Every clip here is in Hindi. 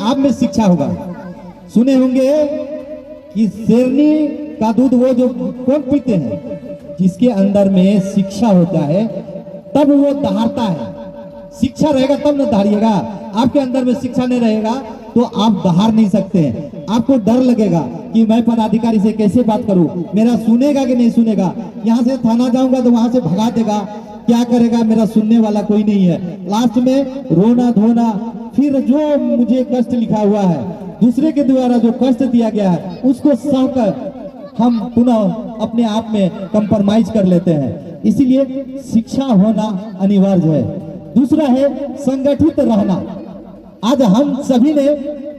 आप में शिक्षा होगा। सुने होंगे कि शेरनी का दूध वो जो कौन पीते हैं, जिसके अंदर में शिक्षा होता है तब वो दहाड़ता है। शिक्षा रहेगा तब न दहाड़िएगा। आपके अंदर में शिक्षा नहीं रहेगा तो आप दहाड़ नहीं सकते हैं। आपको डर लगेगा कि मैं पदाधिकारी से कैसे बात करूं, मेरा सुनेगा कि नहीं सुनेगा। यहाँ से थाना जाऊंगा तो वहां से भगा देगा, क्या करेगा, मेरा सुनने वाला कोई नहीं है। लास्ट में रोना धोना, फिर जो मुझे कष्ट लिखा हुआ है, दूसरे के द्वारा जो कष्ट दिया गया है, उसको सहकर हम पुनः अपने आप में कंप्रोमाइज कर लेते हैं। इसीलिए शिक्षा होना अनिवार्य है। दूसरा है संगठित रहना। आज हम सभी ने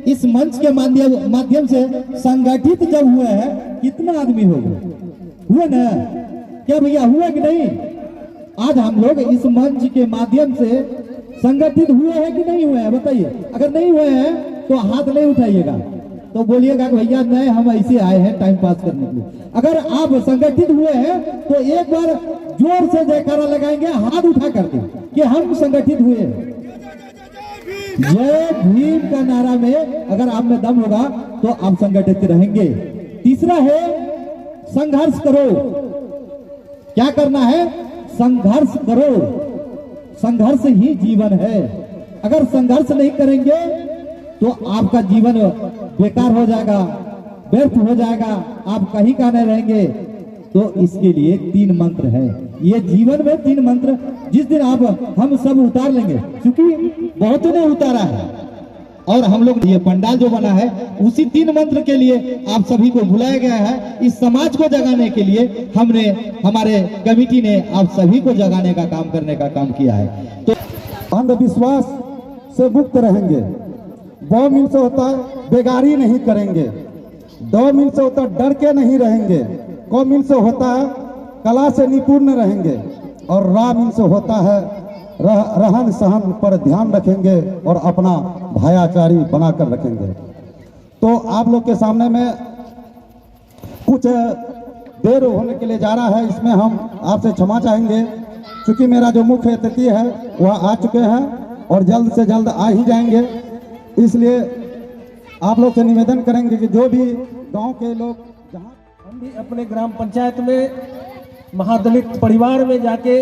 इस मंच के माध्यम से संगठित जब हुए हैं, कितना आदमी हो गए, हुए ना? क्या भैया हुए कि नहीं? आज हम लोग इस मंच के माध्यम से संगठित हुए हैं कि नहीं हुए हैं, बताइए। अगर नहीं हुए हैं तो हाथ नहीं उठाइएगा, तो बोलिएगा कि भैया नहीं, हम ऐसे आए हैं टाइम पास करने के लिए। अगर आप संगठित हुए हैं तो एक बार जोर से जयकारा लगाएंगे, हाथ उठा करके, कि हम संगठित हुए हैं। जय भीम का नारा में अगर आप में दम होगा तो आप संगठित रहेंगे। तीसरा है संघर्ष करो। क्या करना है? संघर्ष करो। संघर्ष ही जीवन है। अगर संघर्ष नहीं करेंगे तो आपका जीवन बेकार हो जाएगा, व्यर्थ हो जाएगा, आप कहीं का नहीं रहेंगे। तो इसके लिए 3 मंत्र है। ये जीवन में 3 मंत्र जिस दिन आप हम सब उतार लेंगे, क्योंकि बहुत ने उतारा है, और हम लोग ये पंडाल जो बना है उसी 3 मंत्र के लिए आप सभी को बुलाया गया है। इस समाज को जगाने के लिए हमने, हमारे कमेटी ने आप सभी को जगाने का काम करने का काम किया है। तो अंधविश्वास से मुक्त रहेंगे। 2 मील से होता है बेगारी नहीं करेंगे। 2 मील से होता है डर के नहीं रहेंगे। क मील से होता है कला से निपुण रहेंगे। और रा मील से होता है रहन सहन पर ध्यान रखेंगे और अपना भाईचारी बनाकर रखेंगे। तो आप लोग के सामने में कुछ देर होने के लिए जा रहा है, इसमें हम आपसे क्षमा चाहेंगे, क्योंकि मेरा जो मुख्य अतिथि है वह आ चुके हैं और जल्द से जल्द आ ही जाएंगे। इसलिए आप लोग से निवेदन करेंगे कि जो भी गांव के लोग, जहां हम भी अपने ग्राम पंचायत में महादलित परिवार में जाके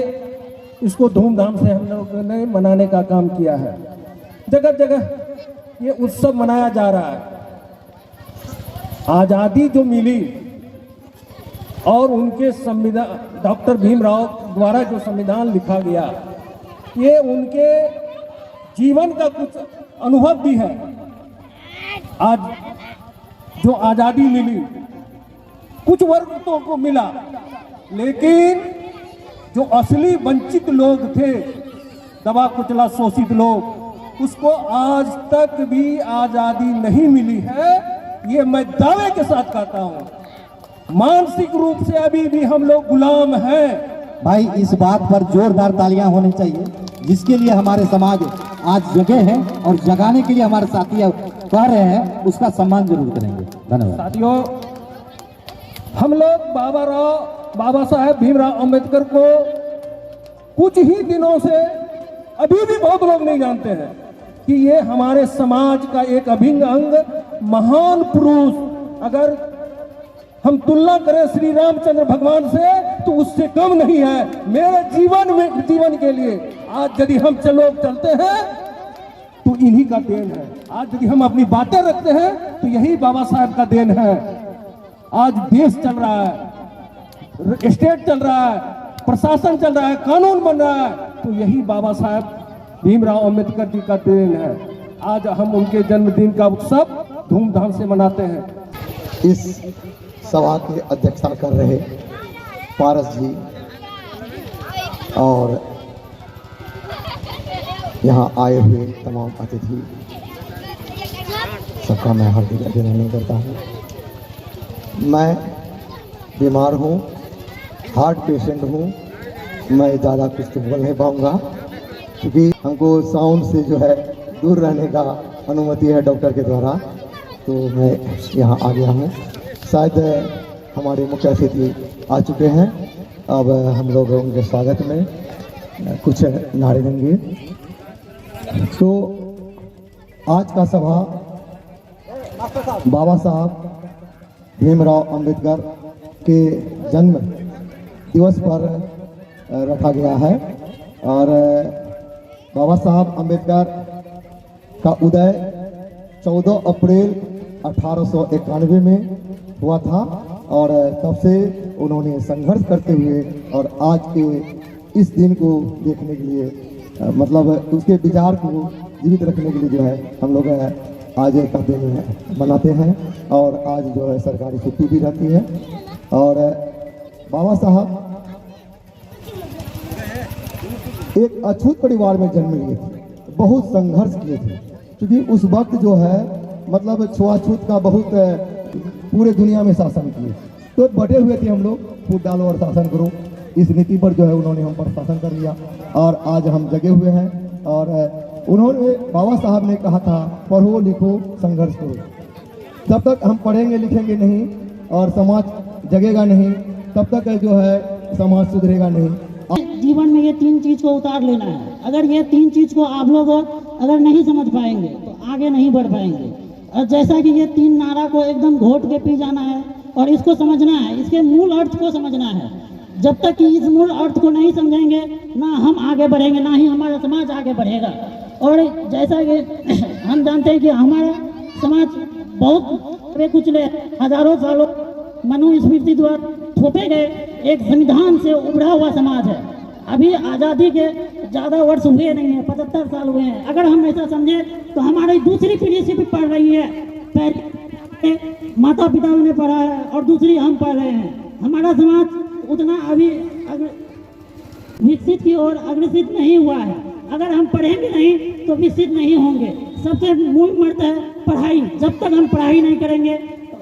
इसको धूमधाम से हम लोगों ने मनाने का काम किया है। जगह जगह ये उत्सव मनाया जा रहा है। आज़ादी जो मिली और उनके संविधान, डॉक्टर भीमराव द्वारा जो संविधान लिखा गया, ये उनके जीवन का कुछ अनुभव भी है। आज जो आज़ादी मिली कुछ वर्गों को मिला, लेकिन जो असली वंचित लोग थे, दबा कुचला शोषित लोग, उसको आज तक भी आज़ादी नहीं मिली है। ये मैं दावे के साथ कहता हूँ। मानसिक रूप से अभी भी हम लोग गुलाम हैं। भाई इस बात पर जोरदार तालियां होनी चाहिए, जिसके लिए हमारे समाज आज जगे हैं और जगाने के लिए हमारे साथी कह रहे हैं, उसका सम्मान जरूर करेंगे। धन्यवाद साथियों। हम लोग बाबा साहेब भीमराव अंबेडकर को कुछ ही दिनों से, अभी भी बहुत लोग नहीं जानते हैं कि ये हमारे समाज का एक अभिन्न अंग, महान पुरुष। अगर हम तुलना करें श्री रामचंद्र भगवान से तो उससे कम नहीं है। मेरे जीवन के लिए आज यदि हम चलते हैं तो इन्हीं का देन है। आज यदि हम अपनी बातें रखते हैं तो यही बाबा साहब का देन है। आज देश चल रहा है, स्टेट चल रहा है, प्रशासन चल रहा है, कानून बन रहा है, तो यही बाबा साहब भीमराव अंबेडकर जी का देन है। आज हम उनके जन्मदिन का उत्सव धूमधाम से मनाते हैं। इस सभा की अध्यक्षता कर रहे पारस जी और यहाँ आए हुए तमाम अतिथि, सबका मैं हार्दिक अभिनंदन करता हूँ। मैं बीमार हूँ, हार्ट पेशेंट हूँ, मैं ज़्यादा कुछ तो बोल नहीं पाऊँगा, क्योंकि हमको साउंड से जो है दूर रहने का अनुमति है डॉक्टर के द्वारा। तो मैं यहाँ आ गया हूँ। शायद हमारे मुख्य अतिथि आ चुके हैं। अब हम लोग उनके स्वागत में कुछ नारे देंगे। तो आज का सभा बाबा साहब भीमराव अंबेडकर के जन्म दिवस पर रखा गया है और बाबा साहब अंबेडकर का उदय 14 अप्रैल 1891 में हुआ था और तब से उन्होंने संघर्ष करते हुए और आज के इस दिन को देखने के लिए मतलब उसके विचार को जीवित रखने के लिए जो है हम लोग आज का दिन मनाते हैं और आज जो है सरकारी छुट्टी भी रहती है। और बाबा साहब एक अछूत परिवार में जन्म लिए थे, बहुत संघर्ष किए थे क्योंकि उस वक्त जो है मतलब छुआछूत का बहुत पूरे दुनिया में शासन किए, तो बटे हुए थे हम लोग फूट डालो और शासन करो, इस नीति पर जो है उन्होंने हम पर शासन कर लिया और आज हम जगे हुए हैं। और उन्होंने बाबा साहब ने कहा था पढ़ो लिखो संघर्ष करो, जब तक हम पढ़ेंगे लिखेंगे नहीं और समाज जगेगा नहीं तब तक जो है समाज सुधरेगा नहीं। जीवन में ये 3 चीज को उतार लेना है। अगर ये 3 चीज को आप लोग अगर नहीं समझ पाएंगे तो आगे नहीं बढ़ पाएंगे। और जैसा कि ये 3 नारा को एकदम घोट के पी जाना है और इसको समझना है, इसके मूल अर्थ को समझना है। जब तक कि इस मूल अर्थ को नहीं समझेंगे ना हम आगे बढ़ेंगे ना ही हमारा समाज आगे बढ़ेगा। और जैसा कि हम जानते हैं कि हमारा समाज बहुत कुचले हजारों सालों मनुस्मृति द्वारा थोपे गए एक संविधान से उभरा हुआ समाज है। अभी आज़ादी के ज़्यादा वर्ष हुए नहीं है, 75 साल हुए हैं। अगर हम ऐसा समझे तो हमारी दूसरी पीढ़ी से भी पढ़ रही है, पहले माता पिता ने पढ़ा है और दूसरी हम पढ़ रहे हैं। हमारा समाज उतना अभी विकसित की ओर अग्रसित नहीं हुआ है। अगर हम पढ़ेंगे नहीं तो विकसित नहीं होंगे। सबसे मूल मर्द है पढ़ाई। जब तक हम पढ़ाई नहीं करेंगे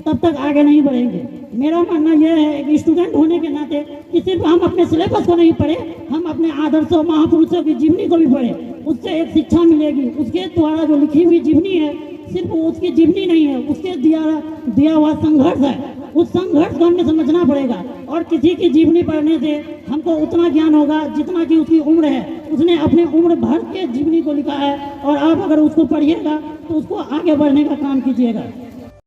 तब तक आगे नहीं बढ़ेंगे। मेरा मानना यह है कि स्टूडेंट होने के नाते कि सिर्फ हम अपने सिलेबस को नहीं पढ़े, हम अपने आदर्शों महापुरुषों की जीवनी को भी पढ़े, उससे एक शिक्षा मिलेगी। उसके द्वारा जो लिखी हुई जीवनी है सिर्फ उसकी जीवनी नहीं है, उसके दिया हुआ संघर्ष है। उस संघर्ष को हमें समझना पड़ेगा और किसी की जीवनी पढ़ने से हमको उतना ज्ञान होगा जितना कि उसकी उम्र है। उसने अपने उम्र भर के जीवनी को लिखा है और आप अगर उसको पढ़िएगा तो उसको आगे बढ़ने का काम कीजिएगा।